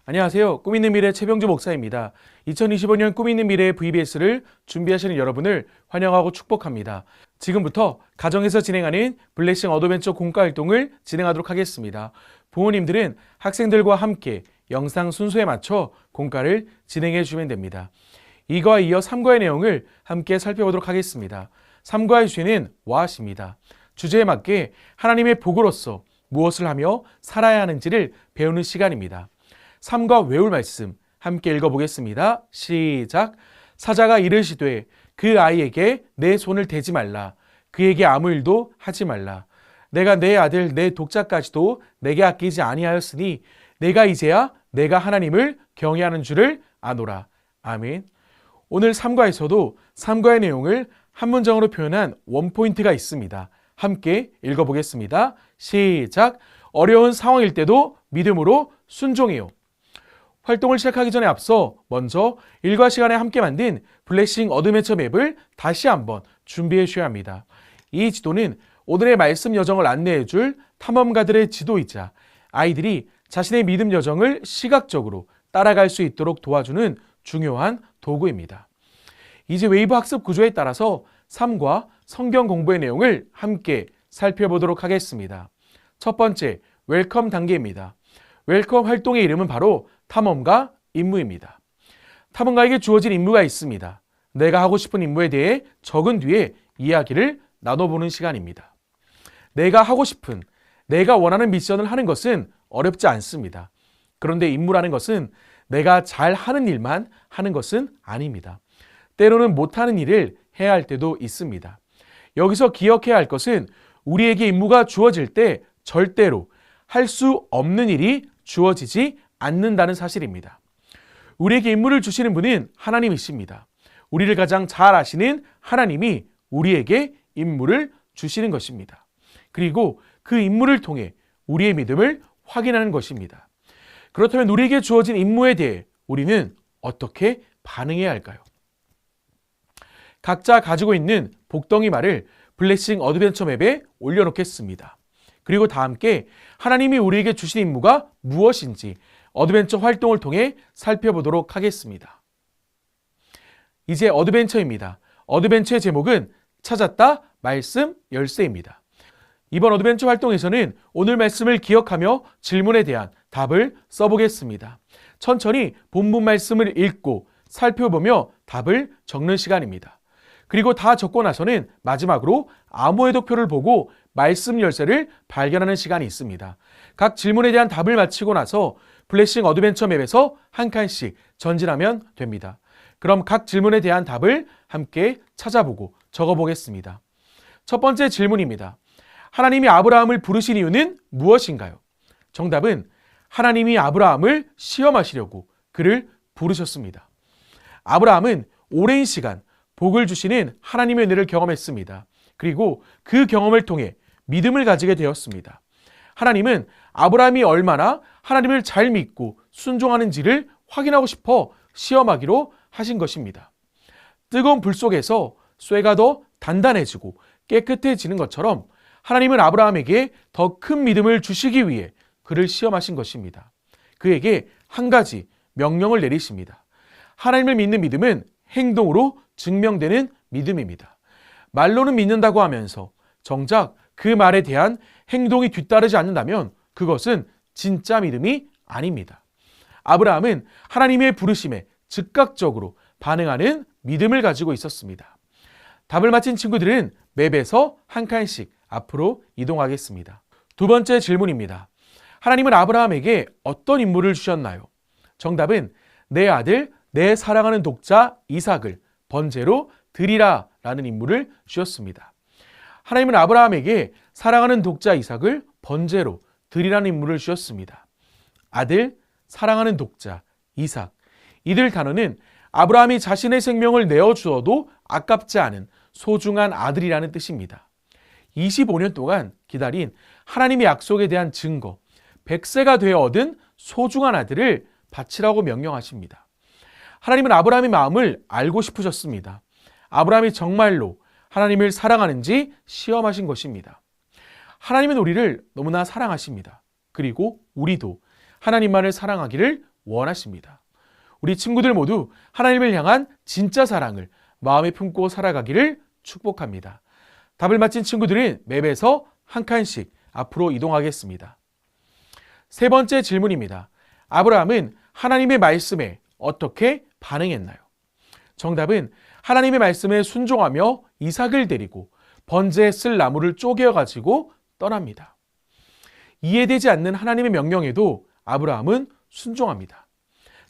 안녕하세요. 꿈 있는 미래 최병주 목사입니다. 2025년 꿈 있는 미래 VBS를 준비하시는 여러분을 환영하고 축복합니다. 지금부터 가정에서 진행하는 블레싱 어드벤처 공과 활동을 진행하도록 하겠습니다. 부모님들은 학생들과 함께 영상 순서에 맞춰 공과를 진행해 주시면 됩니다. 이거와 이어 3과의 내용을 함께 살펴보도록 하겠습니다. 3과의 주제는 와십니다. 주제에 맞게 하나님의 복으로서 무엇을 하며 살아야 하는지를 배우는 시간입니다. 3과 외울 말씀 함께 읽어보겠습니다. 시작. 사자가 이르시되 그 아이에게 내 손을 대지 말라. 그에게 아무 일도 하지 말라. 내가 내 아들 내 독자까지도 내게 아끼지 아니하였으니 내가 이제야 내가 하나님을 경외하는 줄을 아노라. 아멘. 오늘 3과에서도 3과의 내용을 한 문장으로 표현한 원포인트가 있습니다. 함께 읽어보겠습니다. 시작. 어려운 상황일 때도 믿음으로 순종해요. 활동을 시작하기 전에 앞서 먼저 일과 시간에 함께 만든 블레싱 어드벤처 맵을 다시 한번 준비해 주셔야 합니다. 이 지도는 오늘의 말씀 여정을 안내해 줄 탐험가들의 지도이자 아이들이 자신의 믿음 여정을 시각적으로 따라갈 수 있도록 도와주는 중요한 도구입니다. 이제 웨이브 학습 구조에 따라서 3과 성경 공부의 내용을 함께 살펴보도록 하겠습니다. 첫 번째, 웰컴 단계입니다. 웰컴 활동의 이름은 바로 탐험가 임무입니다. 탐험가에게 주어진 임무가 있습니다. 내가 하고 싶은 임무에 대해 적은 뒤에 이야기를 나눠보는 시간입니다. 내가 하고 싶은, 내가 원하는 미션을 하는 것은 어렵지 않습니다. 그런데 임무라는 것은 내가 잘 하는 일만 하는 것은 아닙니다. 때로는 못하는 일을 해야 할 때도 있습니다. 여기서 기억해야 할 것은 우리에게 임무가 주어질 때 절대로 할 수 없는 일이 주어지지 않는다는 사실입니다. 우리에게 임무를 주시는 분은 하나님이십니다. 우리를 가장 잘 아시는 하나님이 우리에게 임무를 주시는 것입니다. 그리고 그 임무를 통해 우리의 믿음을 확인하는 것입니다. 그렇다면 우리에게 주어진 임무에 대해 우리는 어떻게 반응해야 할까요? 각자 가지고 있는 복덩이 말을 블레싱 어드벤처 맵에 올려놓겠습니다. 그리고 다 함께 하나님이 우리에게 주신 임무가 무엇인지 어드벤처 활동을 통해 살펴보도록 하겠습니다. 이제 어드벤처입니다. 어드벤처의 제목은 찾았다 말씀 열쇠입니다. 이번 어드벤처 활동에서는 오늘 말씀을 기억하며 질문에 대한 답을 써보겠습니다. 천천히 본문 말씀을 읽고 살펴보며 답을 적는 시간입니다. 그리고 다 적고 나서는 마지막으로 암호해독표를 보고 말씀 열쇠를 발견하는 시간이 있습니다. 각 질문에 대한 답을 마치고 나서 블레싱 어드벤처 맵에서 한 칸씩 전진하면 됩니다. 그럼 각 질문에 대한 답을 함께 찾아보고 적어보겠습니다. 첫 번째 질문입니다. 하나님이 아브라함을 부르신 이유는 무엇인가요? 정답은 하나님이 아브라함을 시험하시려고 그를 부르셨습니다. 아브라함은 오랜 시간 복을 주시는 하나님의 은혜를 경험했습니다. 그리고 그 경험을 통해 믿음을 가지게 되었습니다. 하나님은 아브라함이 얼마나 하나님을 잘 믿고 순종하는지를 확인하고 싶어 시험하기로 하신 것입니다. 뜨거운 불 속에서 쇠가 더 단단해지고 깨끗해지는 것처럼 하나님은 아브라함에게 더 큰 믿음을 주시기 위해 그를 시험하신 것입니다. 그에게 한 가지 명령을 내리십니다. 하나님을 믿는 믿음은 행동으로 증명되는 믿음입니다. 말로는 믿는다고 하면서 정작 그 말에 대한 행동이 뒤따르지 않는다면 그것은 진짜 믿음이 아닙니다. 아브라함은 하나님의 부르심에 즉각적으로 반응하는 믿음을 가지고 있었습니다. 답을 맞힌 친구들은 맵에서 한 칸씩 앞으로 이동하겠습니다. 두 번째 질문입니다. 하나님은 아브라함에게 어떤 임무를 주셨나요? 정답은 내 아들, 내 사랑하는 독자 이삭을 번제로 드리라 라는 임무를 주셨습니다. 하나님은 아브라함에게 사랑하는 독자 이삭을 번제로 드리라는 임무를 주셨습니다. 아들, 사랑하는 독자, 이삭. 이들 단어는 아브라함이 자신의 생명을 내어주어도 아깝지 않은 소중한 아들이라는 뜻입니다. 25년 동안 기다린 하나님의 약속에 대한 증거, 100세가 되어 얻은 소중한 아들을 바치라고 명령하십니다. 하나님은 아브라함의 마음을 알고 싶으셨습니다. 아브라함이 정말로 하나님을 사랑하는지 시험하신 것입니다. 하나님은 우리를 너무나 사랑하십니다. 그리고 우리도 하나님만을 사랑하기를 원하십니다. 우리 친구들 모두 하나님을 향한 진짜 사랑을 마음에 품고 살아가기를 축복합니다. 답을 맞힌 친구들은 맵에서 한 칸씩 앞으로 이동하겠습니다. 세 번째 질문입니다. 아브라함은 하나님의 말씀에 어떻게 반응했나요? 정답은 하나님의 말씀에 순종하며 이삭을 데리고 번제에 쓸 나무를 쪼개어가지고 떠납니다. 이해되지 않는 하나님의 명령에도 아브라함은 순종합니다.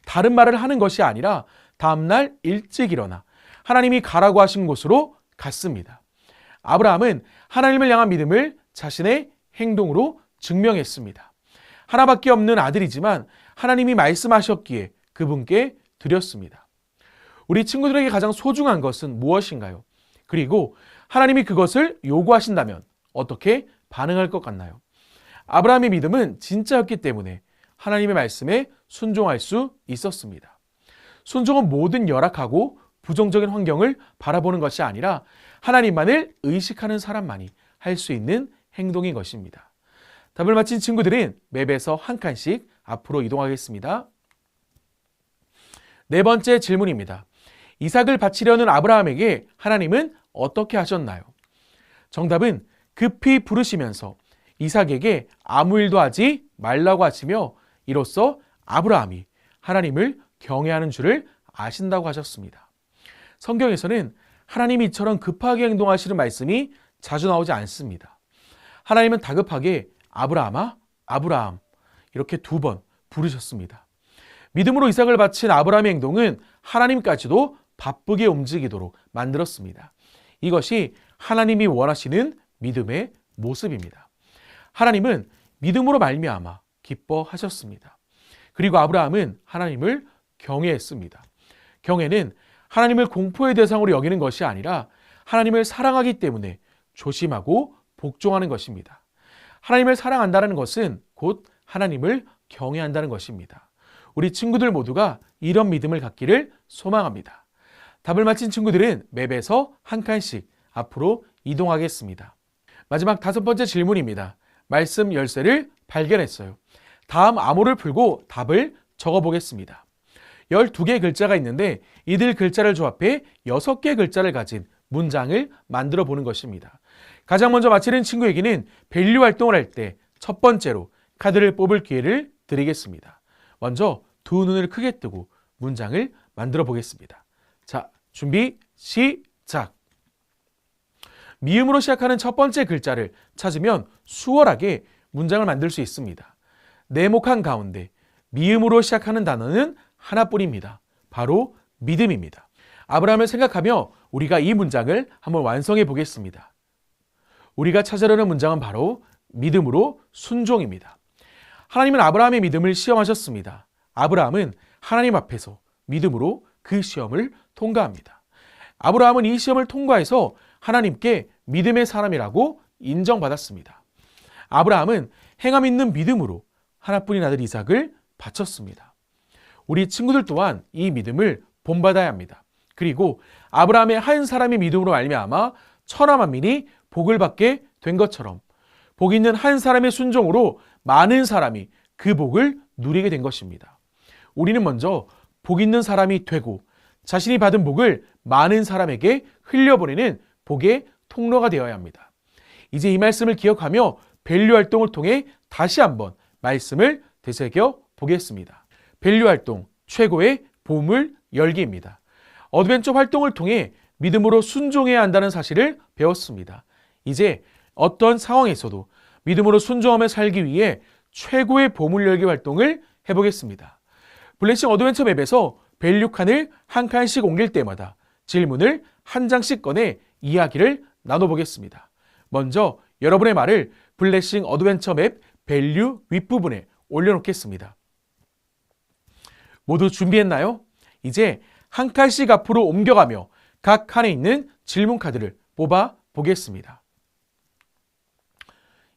다른 말을 하는 것이 아니라 다음날 일찍 일어나 하나님이 가라고 하신 곳으로 갔습니다. 아브라함은 하나님을 향한 믿음을 자신의 행동으로 증명했습니다. 하나밖에 없는 아들이지만 하나님이 말씀하셨기에 그분께 드렸습니다. 우리 친구들에게 가장 소중한 것은 무엇인가요? 그리고 하나님이 그것을 요구하신다면 어떻게 반응할 것 같나요? 아브라함의 믿음은 진짜였기 때문에 하나님의 말씀에 순종할 수 있었습니다. 순종은 모든 열악하고 부정적인 환경을 바라보는 것이 아니라 하나님만을 의식하는 사람만이 할 수 있는 행동인 것입니다. 답을 맞힌 친구들은 맵에서 한 칸씩 앞으로 이동하겠습니다. 네 번째 질문입니다. 이삭을 바치려는 아브라함에게 하나님은 어떻게 하셨나요? 정답은 급히 부르시면서 이삭에게 아무 일도 하지 말라고 하시며 이로써 아브라함이 하나님을 경외하는 줄을 아신다고 하셨습니다. 성경에서는 하나님이 이처럼 급하게 행동하시는 말씀이 자주 나오지 않습니다. 하나님은 다급하게 아브라함아, 아브라함 이렇게 2번 부르셨습니다. 믿음으로 이삭을 바친 아브라함의 행동은 하나님까지도 바쁘게 움직이도록 만들었습니다. 이것이 하나님이 원하시는 믿음의 모습입니다. 하나님은 믿음으로 말미암아 기뻐하셨습니다. 그리고 아브라함은 하나님을 경외했습니다. 경외는 하나님을 공포의 대상으로 여기는 것이 아니라 하나님을 사랑하기 때문에 조심하고 복종하는 것입니다. 하나님을 사랑한다는 것은 곧 하나님을 경외한다는 것입니다. 우리 친구들 모두가 이런 믿음을 갖기를 소망합니다. 답을 맞힌 친구들은 맵에서 한 칸씩 앞으로 이동하겠습니다. 마지막 5번째 질문입니다. 말씀 열쇠를 발견했어요. 다음 암호를 풀고 답을 적어보겠습니다. 12개의 글자가 있는데 이들 글자를 조합해 6개의 글자를 가진 문장을 만들어 보는 것입니다. 가장 먼저 맞히는 친구에게는 밸류 활동을 할 때 첫 번째로 카드를 뽑을 기회를 드리겠습니다. 먼저 2눈을 크게 뜨고 문장을 만들어 보겠습니다. 자, 준비 시작! 미음으로 시작하는 첫 번째 글자를 찾으면 수월하게 문장을 만들 수 있습니다. 네모칸 가운데 미음으로 시작하는 단어는 하나뿐입니다. 바로 믿음입니다. 아브라함을 생각하며 우리가 이 문장을 한번 완성해 보겠습니다. 우리가 찾으려는 문장은 바로 믿음으로 순종입니다. 하나님은 아브라함의 믿음을 시험하셨습니다. 아브라함은 하나님 앞에서 믿음으로 그 시험을 통과합니다. 아브라함은 이 시험을 통과해서 하나님께 믿음의 사람이라고 인정받았습니다. 아브라함은 행함 있는 믿음으로 하나뿐인 아들 이삭을 바쳤습니다. 우리 친구들 또한 이 믿음을 본받아야 합니다. 그리고 아브라함의 한 사람의 믿음으로 말미암아 천하 만민이 복을 받게 된 것처럼 복 있는 한 사람의 순종으로 많은 사람이 그 복을 누리게 된 것입니다. 우리는 먼저 복 있는 사람이 되고 자신이 받은 복을 많은 사람에게 흘려보내는 복의 통로가 되어야 합니다. 이제 이 말씀을 기억하며 밸류 활동을 통해 다시 한번 말씀을 되새겨 보겠습니다. 밸류 활동, 최고의 보물 열기입니다. 어드벤처 활동을 통해 믿음으로 순종해야 한다는 사실을 배웠습니다. 이제 어떤 상황에서도 믿음으로 순종하며 살기 위해 최고의 보물 열기 활동을 해보겠습니다. 블레싱 어드벤처 맵에서 밸류 칸을 한 칸씩 옮길 때마다 질문을 한 장씩 꺼내 이야기를 나눠보겠습니다. 먼저 여러분의 말을 블레싱 어드벤처 맵 밸류 윗부분에 올려놓겠습니다. 모두 준비했나요? 이제 한 칸씩 앞으로 옮겨가며 각 칸에 있는 질문 카드를 뽑아 보겠습니다.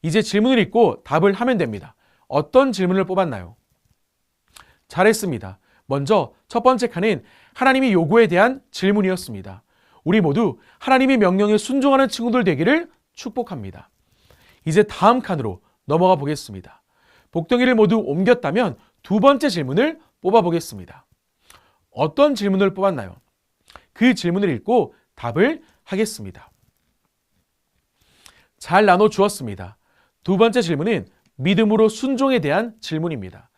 이제 질문을 읽고 답을 하면 됩니다. 어떤 질문을 뽑았나요? 잘했습니다. 먼저 첫 번째 칸은 하나님의 요구에 대한 질문이었습니다. 우리 모두 하나님의 명령에 순종하는 친구들 되기를 축복합니다. 이제 다음 칸으로 넘어가 보겠습니다. 복덩이를 모두 옮겼다면 두 번째 질문을 뽑아보겠습니다. 어떤 질문을 뽑았나요? 그 질문을 읽고 답을 하겠습니다. 잘 나눠 주었습니다. 두 번째 질문은 믿음으로 순종에 대한 질문입니다.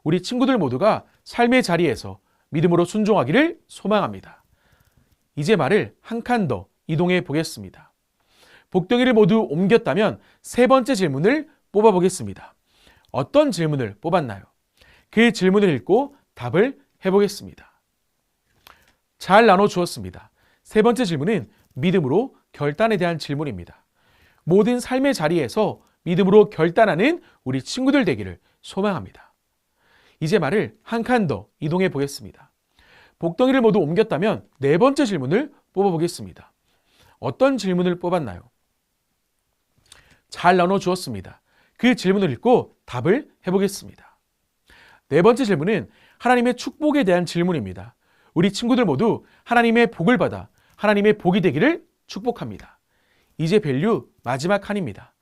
우리 친구들 모두가 삶의 자리에서 믿음으로 순종하기를 소망합니다. 이제 말을 한 칸 더 이동해 보겠습니다. 복덩이를 모두 옮겼다면 세 번째 질문을 뽑아보겠습니다. 어떤 질문을 뽑았나요? 그 질문을 읽고 답을 해보겠습니다. 잘 나눠 주었습니다. 세 번째 질문은 믿음으로 결단에 대한 질문입니다. 모든 삶의 자리에서 믿음으로 결단하는 우리 친구들 되기를 소망합니다. 이제 말을 한 칸 더 이동해 보겠습니다. 복덩이를 모두 옮겼다면 네 번째 질문을 뽑아보겠습니다. 어떤 질문을 뽑았나요? 잘 나눠 주었습니다. 그 질문을 읽고 답을 해보겠습니다. 네 번째 질문은 하나님의 축복에 대한 질문입니다. 우리 친구들 모두 하나님의 복을 받아 하나님의 복이 되기를 축복합니다. 이제 밸류 마지막 칸입니다.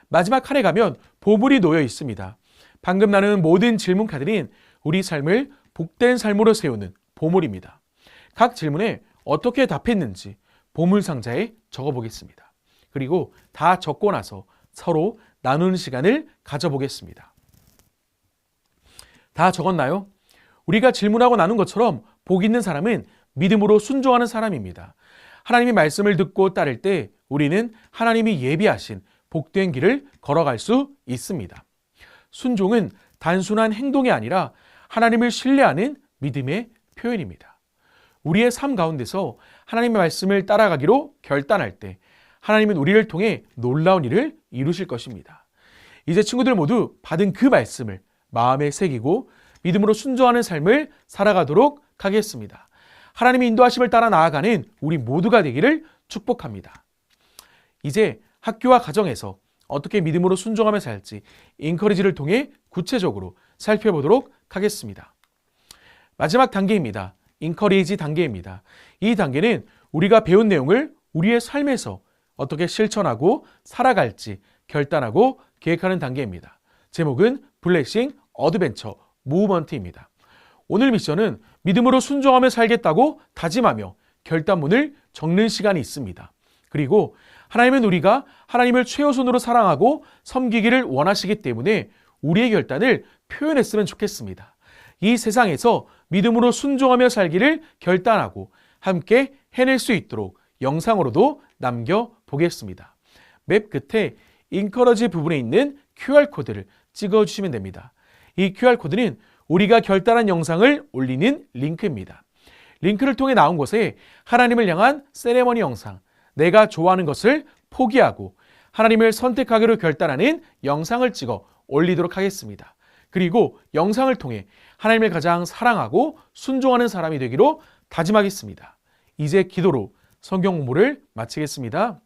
마지막 칸에 가면 보물이 놓여 있습니다. 방금 나눈 모든 질문 카드는 우리 삶을 복된 삶으로 세우는 보물입니다. 각 질문에 어떻게 답했는지 보물 상자에 적어보겠습니다. 그리고 다 적고 나서 서로 나누는 시간을 가져보겠습니다. 다 적었나요? 우리가 질문하고 나눈 것처럼 복 있는 사람은 믿음으로 순종하는 사람입니다. 하나님의 말씀을 듣고 따를 때 우리는 하나님이 예비하신 복된 길을 걸어갈 수 있습니다. 순종은 단순한 행동이 아니라 하나님을 신뢰하는 믿음의 표현입니다. 우리의 삶 가운데서 하나님의 말씀을 따라가기로 결단할 때 하나님은 우리를 통해 놀라운 일을 이루실 것입니다. 이제 친구들 모두 받은 그 말씀을 마음에 새기고 믿음으로 순종하는 삶을 살아가도록 하겠습니다. 하나님의 인도하심을 따라 나아가는 우리 모두가 되기를 축복합니다. 이제 학교와 가정에서 어떻게 믿음으로 순종하며 살지 인커리지를 통해 구체적으로 살펴보도록 하겠습니다. 마지막 단계입니다. 인커리지 단계입니다. 이 단계는 우리가 배운 내용을 우리의 삶에서 어떻게 실천하고 살아갈지 결단하고 계획하는 단계입니다. 제목은 블레싱 어드벤처 무브먼트입니다. 오늘 미션은 믿음으로 순종하며 살겠다고 다짐하며 결단문을 적는 시간이 있습니다. 그리고 하나님은 우리가 하나님을 최우선으로 사랑하고 섬기기를 원하시기 때문에 우리의 결단을 표현했으면 좋겠습니다. 이 세상에서 믿음으로 순종하며 살기를 결단하고 함께 해낼 수 있도록 영상으로도 남겨보겠습니다. 맵 끝에 인커러지 부분에 있는 QR코드를 찍어주시면 됩니다. 이 QR코드는 우리가 결단한 영상을 올리는 링크입니다. 링크를 통해 나온 곳에 하나님을 향한 세레머니 영상, 내가 좋아하는 것을 포기하고 하나님을 선택하기로 결단하는 영상을 찍어 올리도록 하겠습니다. 그리고 영상을 통해 하나님을 가장 사랑하고 순종하는 사람이 되기로 다짐하겠습니다. 이제 기도로 성경 공부를 마치겠습니다.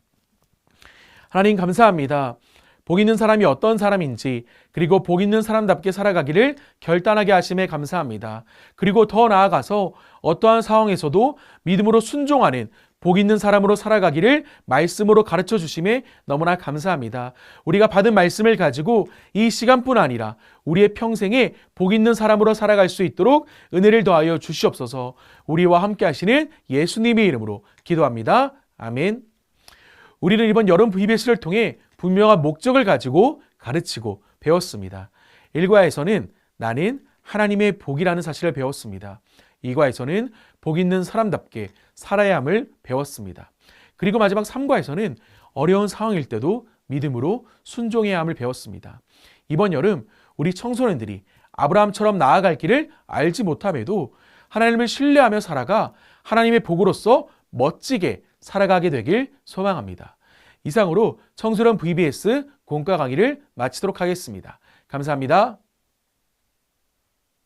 하나님 감사합니다. 복 있는 사람이 어떤 사람인지 그리고 복 있는 사람답게 살아가기를 결단하게 하심에 감사합니다. 그리고 더 나아가서 어떠한 상황에서도 믿음으로 순종하는 복 있는 사람으로 살아가기를 말씀으로 가르쳐 주심에 너무나 감사합니다. 우리가 받은 말씀을 가지고 이 시간뿐 아니라 우리의 평생에 복 있는 사람으로 살아갈 수 있도록 은혜를 더하여 주시옵소서. 우리와 함께 하시는 예수님의 이름으로 기도합니다. 아멘. 우리는 이번 여름 VBS를 통해 분명한 목적을 가지고 가르치고 배웠습니다. 1과에서는 나는 하나님의 복이라는 사실을 배웠습니다. 2과에서는 복 있는 사람답게 살아야 함을 배웠습니다. 그리고 마지막 3과에서는 어려운 상황일 때도 믿음으로 순종해야 함을 배웠습니다. 이번 여름 우리 청소년들이 아브라함처럼 나아갈 길을 알지 못함에도 하나님을 신뢰하며 살아가 하나님의 복으로서 멋지게 살아가게 되길 소망합니다. 이상으로 청소년 VBS 공과 강의를 마치도록 하겠습니다. 감사합니다.